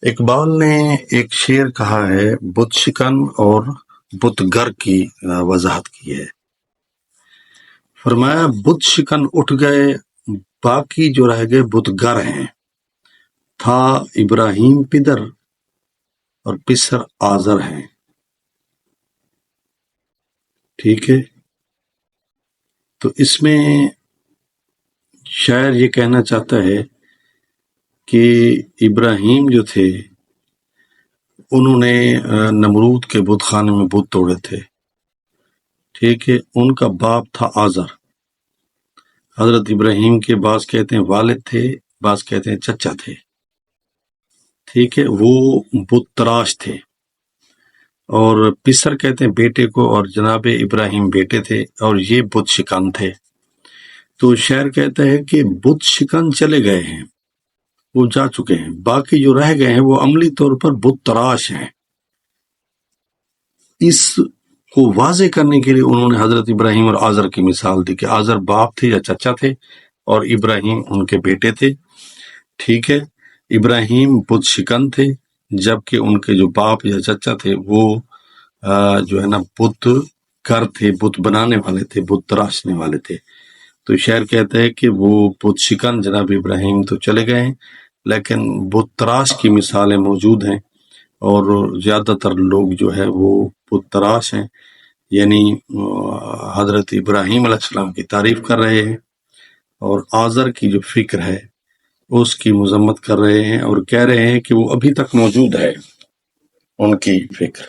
اقبال نے ایک شعر کہا ہے، بت شکن اور بت گر کی وضاحت کی ہے۔ فرمایا بت شکن اٹھ گئے، باقی جو رہ گئے بت گر ہیں، تھا ابراہیم پدر اور پسر آزر ہیں۔ ٹھیک ہے، تو اس میں شاعر یہ کہنا چاہتا ہے کہ ابراہیم جو تھے انہوں نے نمرود کے بت خانے میں بت توڑے تھے۔ ٹھیک ہے، ان کا باپ تھا آزر۔ حضرت ابراہیم کے بعض کہتے ہیں والد تھے، بعض کہتے ہیں چچا تھے۔ ٹھیک ہے، وہ بت تراش تھے، اور پسر کہتے ہیں بیٹے کو، اور جناب ابراہیم بیٹے تھے، اور یہ بت شکن تھے۔ تو شاعر کہتا ہے کہ بت شکن چلے گئے ہیں، وہ جا چکے ہیں، باقی جو رہ گئے ہیں وہ عملی طور پر بت تراش ہیں۔ اس کو واضح کرنے کے لیے انہوں نے حضرت ابراہیم اور آزر کی مثال دی کہ آزر باپ تھے یا چچا تھے اور ابراہیم ان کے بیٹے تھے۔ ٹھیک ہے، ابراہیم بت شکن تھے، جبکہ ان کے جو باپ یا چچا تھے وہ جو ہے نا بت گر تھے، بت بنانے والے تھے، بت تراشنے والے تھے۔ تو شاعر کہتا ہے کہ وہ بت شکن جناب ابراہیم تو چلے گئے ہیں، لیکن بت تراش کی مثالیں موجود ہیں، اور زیادہ تر لوگ جو ہے وہ بت تراش ہیں، یعنی حضرت ابراہیم علیہ السلام کی تعریف کر رہے ہیں، اور آزر کی جو فکر ہے اس کی مذمت کر رہے ہیں، اور کہہ رہے ہیں کہ وہ ابھی تک موجود ہے ان کی فکر۔